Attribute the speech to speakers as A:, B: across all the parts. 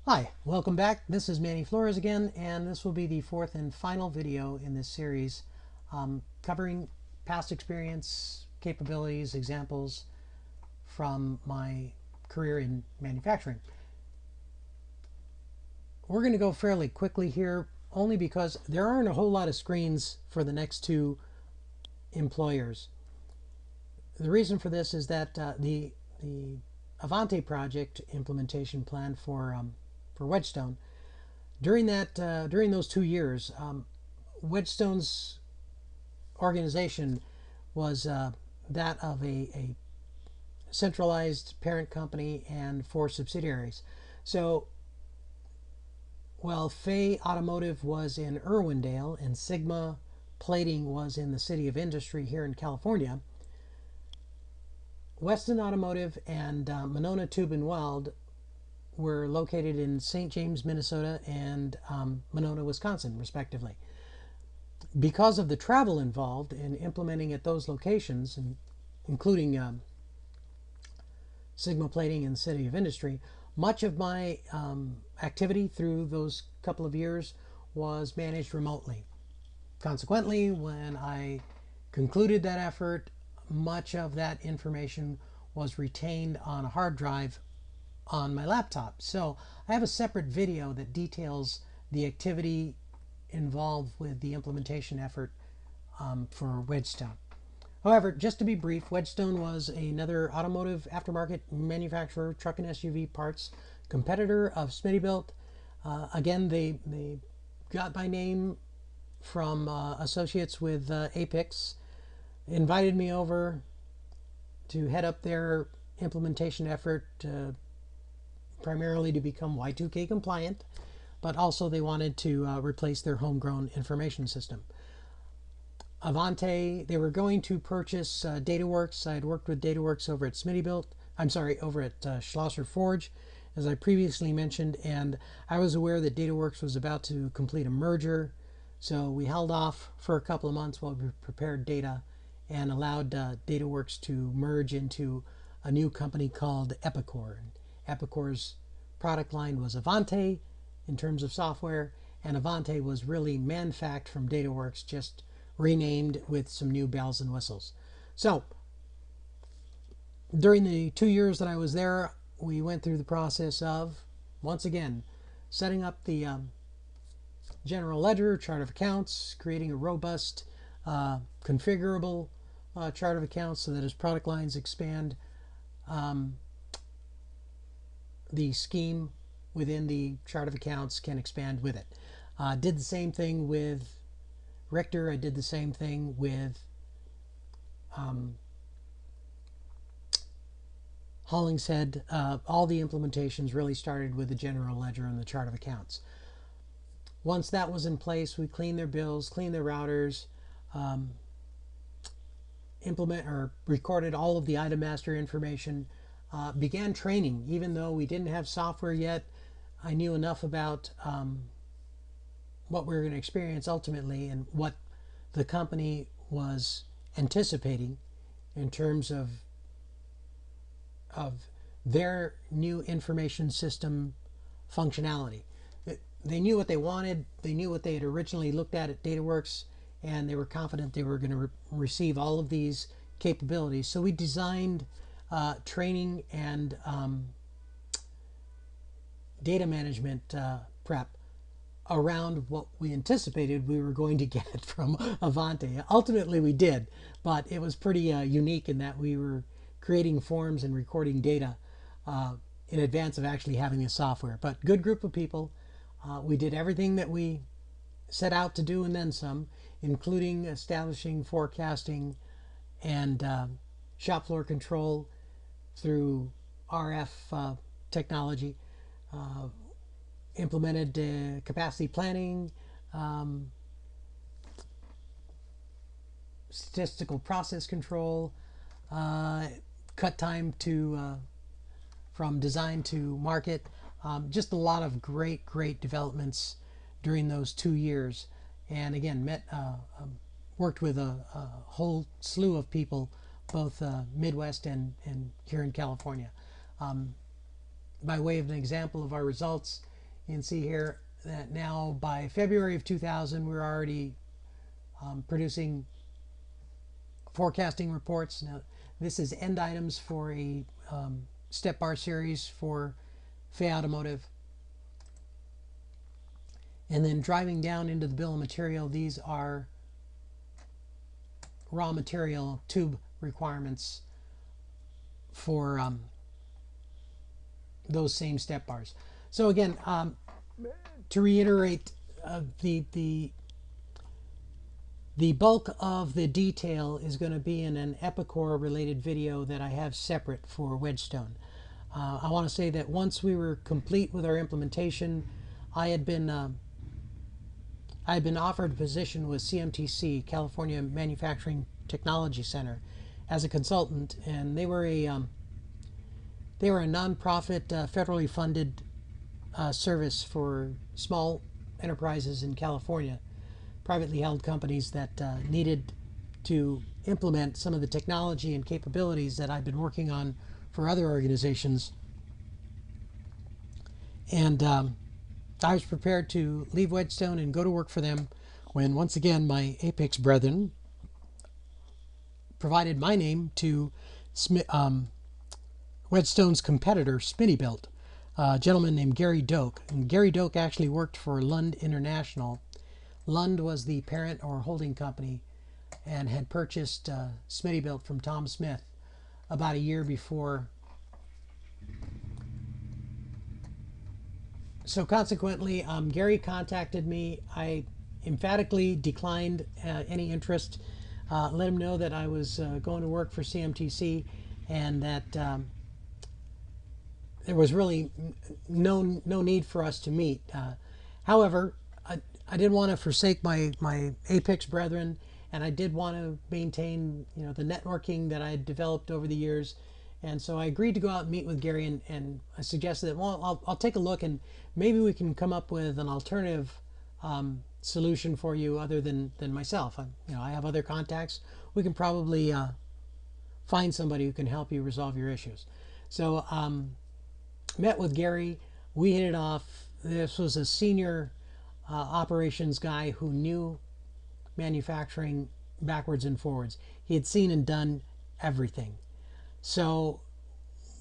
A: Hi, welcome back. This is Manny Flores again, and this will be the fourth and final video in this series covering past experience, capabilities, examples from my career in manufacturing. We're going to go fairly quickly here only because there aren't a whole lot of screens for the next two employers. The reason for this is that the Avante project implementation plan for Wedgestone, during those 2 years, Wedgestone's organization was that of a centralized parent company and 4 subsidiaries. So while Fay Automotive was in Irwindale and Sigma Plating was in the City of Industry here in California, Weston Automotive and Monona Tube and Weld were located in St. James, Minnesota and Monona, Wisconsin, respectively. Because of the travel involved in implementing at those locations, including Sigma Plating and City of Industry, much of my activity through those couple of years was managed remotely. Consequently, when I concluded that effort, much of that information was retained on a hard drive on my laptop. So I have a separate video that details the activity involved with the implementation effort for Wedgestone. However, just to be brief, Wedgestone was another automotive aftermarket manufacturer, truck and SUV parts, competitor of Smittybilt. Again, they got my name from associates with Apex, invited me over to head up their implementation effort, primarily to become Y2K compliant, but also they wanted to replace their homegrown information system. Avante, they were going to purchase DataWorks. I had worked with DataWorks over at over at Schlosser Forge, as I previously mentioned, and I was aware that DataWorks was about to complete a merger, so we held off for a couple of months while we prepared data and allowed DataWorks to merge into a new company called Epicor. Epicor's product line was Avante in terms of software, and Avante was really Manfact from DataWorks, just renamed with some new bells and whistles. So during the 2 years that I was there, we went through the process of, once again, setting up the general ledger, chart of accounts, creating a robust, configurable chart of accounts so that as product lines expand, the scheme within the chart of accounts can expand with it. Did the same thing with Richter. I did the same thing with Hollingshead. All the implementations really started with the general ledger and the chart of accounts. Once that was in place, we cleaned their bills, cleaned their routers, recorded all of the item master information, began training. Even though we didn't have software yet, I knew enough about what we were going to experience ultimately and what the company was anticipating in terms of their new information system functionality. They knew what they wanted, they knew what they had originally looked at DataWorks, and they were confident they were going to receive all of these capabilities. So we designed training and data management prep around what we anticipated we were going to get from Avante. Ultimately we did, but it was pretty unique in that we were creating forms and recording data in advance of actually having the software. But good group of people. We did everything that we set out to do and then some, including establishing forecasting and shop floor control through RF technology, implemented capacity planning, statistical process control, cut time to from design to market. Just a lot of great developments during those 2 years, and again worked with a whole slew of people, both Midwest and here in California. By way of an example of our results, You can see here that now by February of 2000, we're already producing forecasting reports. Now, this is end items for a step bar series for Fay Automotive. And then driving down into the bill of material, these are raw material tube requirements for those same step bars. So again, to reiterate, the bulk of the detail is going to be in an Epicor related video that I have separate for Wedgestone. I want to say that once we were complete with our implementation, I had been offered a position with CMTC, California Manufacturing Technology Center, as a consultant, and they were a nonprofit, federally funded service for small enterprises in California, privately held companies that needed to implement some of the technology and capabilities that I've been working on for other organizations. And I was prepared to leave Wedgestone and go to work for them when, once again, my Apex brethren provided my name to Wedgestone's competitor, Smittybilt, a gentleman named Gary Doak. And Gary Doak actually worked for Lund International. Lund was the parent or holding company and had purchased Smittybilt from Tom Smith about a year before. So consequently, Gary contacted me. I emphatically declined any interest, let him know that I was going to work for CMTC and that there was really no need for us to meet. However, I didn't want to forsake my Apex brethren, and I did want to maintain the networking that I had developed over the years. And so I agreed to go out and meet with Gary, and I suggested that, well, I'll take a look and maybe we can come up with an alternative solution for you other than myself. I have other contacts. We can probably find somebody who can help you resolve your issues. So met with Gary. We hit it off. This was a senior operations guy who knew manufacturing backwards and forwards. He had seen and done everything. So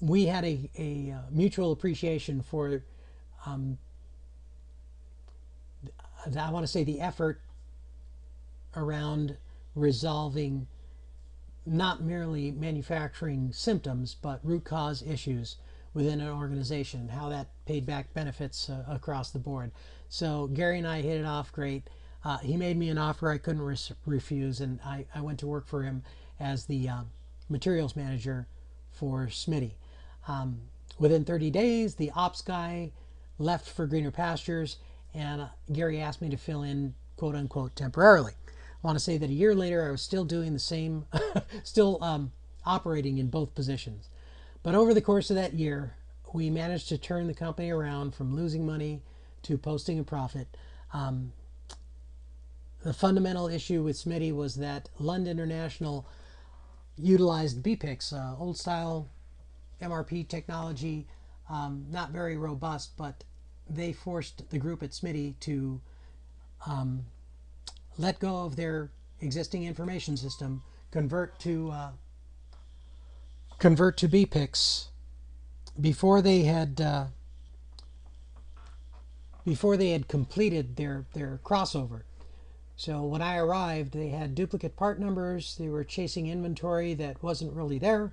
A: we had a mutual appreciation for, I want to say, the effort around resolving not merely manufacturing symptoms, but root cause issues within an organization, how that paid back benefits across the board. So Gary and I hit it off great. He made me an offer I couldn't refuse, and I went to work for him as the materials manager for Smitty. Within 30 days, the ops guy left for greener pastures, and Gary asked me to fill in, quote unquote, temporarily. I want to say that a year later, I was still doing the same, still operating in both positions. But over the course of that year, we managed to turn the company around from losing money to posting a profit. The fundamental issue with Smitty was that Lund International utilized BPICs, old style MRP technology, not very robust, but they forced the group at Smitty to let go of their existing information system, convert to BPICs before they had completed their crossover. So when I arrived, they had duplicate part numbers. They were chasing inventory that wasn't really there.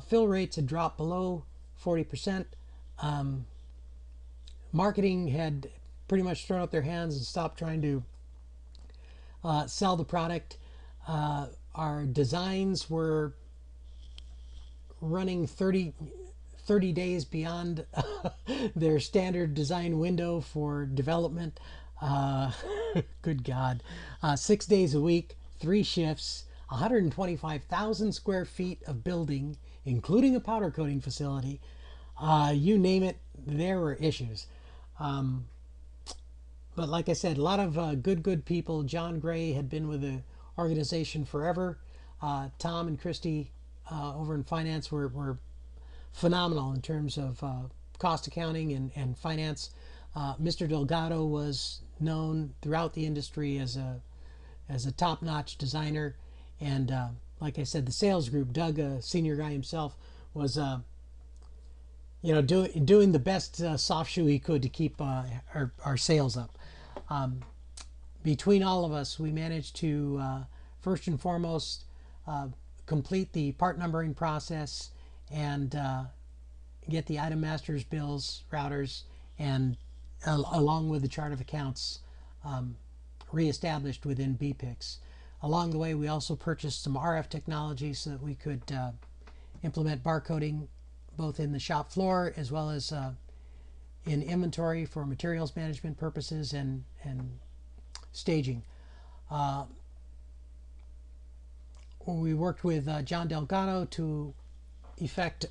A: Fill rates had dropped below 40%. Marketing had pretty much thrown up their hands and stopped trying to sell the product. Our designs were running 30 days beyond their standard design window for development. Good God. 6 days a week, 3 shifts, 125,000 square feet of building, including a powder coating facility. You name it, there were issues. But like I said, a lot of good people. John Gray had been with the organization forever. Tom and Christy over in finance were phenomenal in terms of cost accounting and finance. Mr. Delgado was known throughout the industry as a top-notch designer, and like I said, the sales group, Doug, a senior guy himself, was doing the best soft shoe he could to keep our sales up. Between all of us, we managed to first and foremost complete the part numbering process and get the item masters, bills, routers, and along with the chart of accounts reestablished within BPIX. Along the way, we also purchased some RF technology so that we could implement barcoding both in the shop floor as well as in inventory for materials management purposes and staging. We worked with John Delgado to effect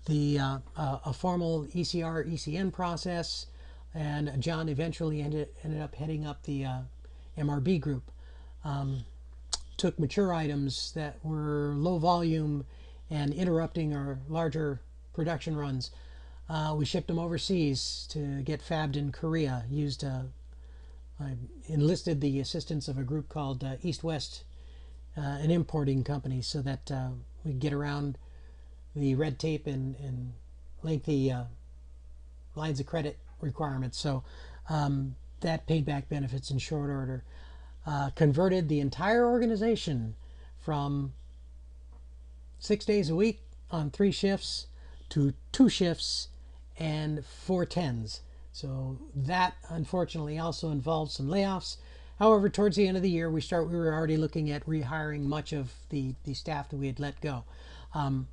A: a formal ECR ECN process, and John eventually ended up heading up the MRB group. Took mature items that were low volume and interrupting our larger production runs. We shipped them overseas to get fabbed in Korea. I enlisted the assistance of a group called East West, an importing company, so that we could get around the red tape and lengthy lines of credit requirements. So that paid back benefits in short order. Converted the entire organization from 6 days a week on 3 shifts to 2 shifts and 4 tens. So that unfortunately also involved some layoffs. However, towards the end of the year, we were already looking at rehiring much of the staff that we had let go. And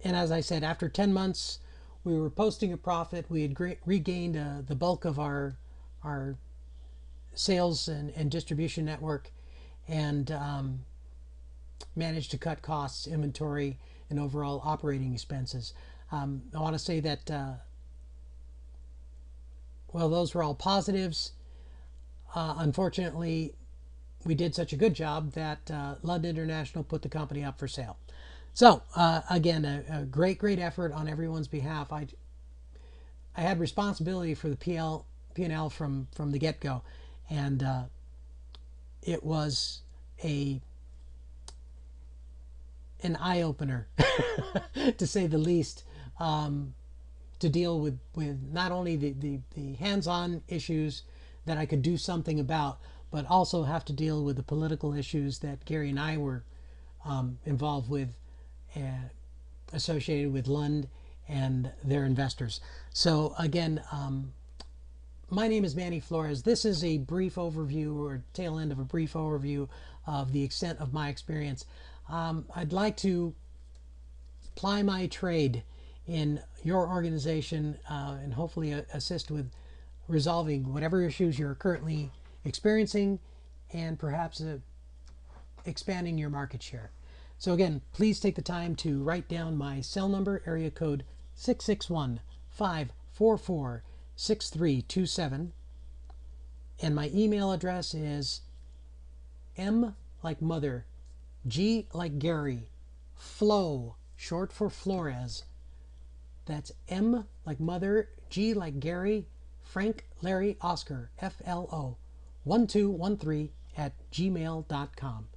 A: as I said, after 10 months, we were posting a profit. We had regained the bulk of our sales and distribution network, and managed to cut costs, inventory, and overall operating expenses. I want to say that well, those were all positives. Unfortunately, we did such a good job that London International put the company up for sale. So again, a great effort on everyone's behalf. I had responsibility for the P&L from the get-go, and it was an eye-opener, to say the least, to deal with not only the hands-on issues that I could do something about, but also have to deal with the political issues that Gary and I were involved with, associated with Lund and their investors. So again, my name is Manny Flores. This is a brief overview, or tail end of a brief overview, of the extent of my experience. I'd like to ply my trade in your organization and hopefully assist with resolving whatever issues you're currently experiencing, and perhaps expanding your market share. So again, please take the time to write down my cell number, area code 661-544-6327, and my email address is M like mother, G like Gary, Flo, short for Flores. That's M like mother, G like Gary, Frank, Larry, Oscar, FLO, 1213 at gmail.com.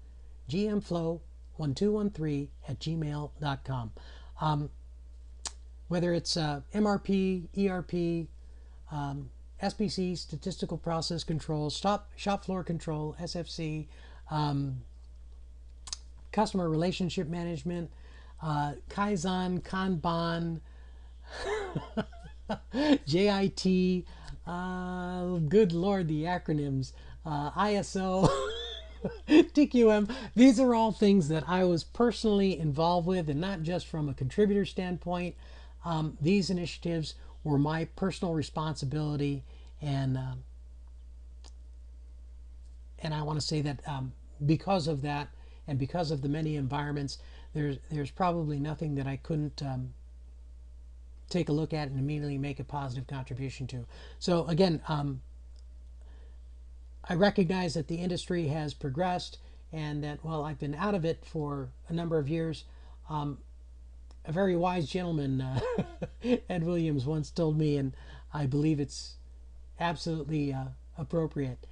A: gmflow1213 at gmail.com. Whether it's MRP, ERP, SPC, statistical process control, shop floor control, SFC, customer relationship management, Kaizen, Kanban, JIT, good Lord, the acronyms, ISO, TQM. These are all things that I was personally involved with, and not just from a contributor standpoint. These initiatives were my personal responsibility, and I want to say that because of that, and because of the many environments, there's probably nothing that I couldn't take a look at and immediately make a positive contribution to. So again, I recognize that the industry has progressed, and that while I've been out of it for a number of years, a very wise gentleman, Ed Williams, once told me, and I believe it's absolutely appropriate.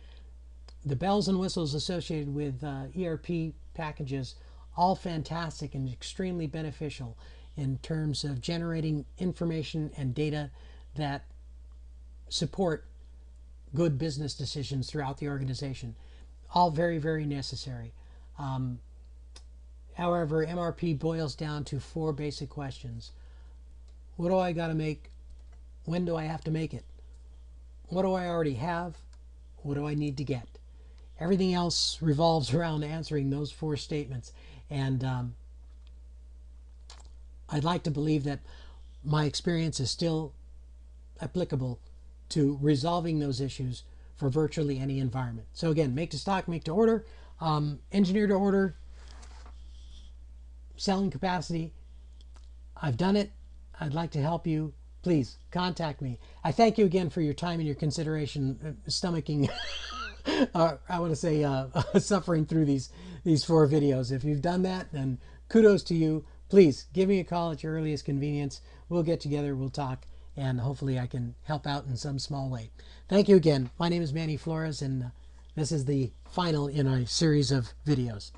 A: The bells and whistles associated with ERP packages, all fantastic and extremely beneficial in terms of generating information and data that support good business decisions throughout the organization. All very, very necessary. However, MRP boils down to 4 basic questions. What do I got to make? When do I have to make it? What do I already have? What do I need to get? Everything else revolves around answering those 4 statements. And I'd like to believe that my experience is still applicable to resolving those issues for virtually any environment. So again, make to stock, make to order, engineer to order, selling capacity. I've done it. I'd like to help you. Please contact me. I thank you again for your time and your consideration, stomaching, I want to say suffering through these 4 videos. If you've done that, then kudos to you. Please give me a call at your earliest convenience. We'll get together, we'll talk, and hopefully I can help out in some small way. Thank you again. My name is Manny Flores, and this is the final in a series of videos.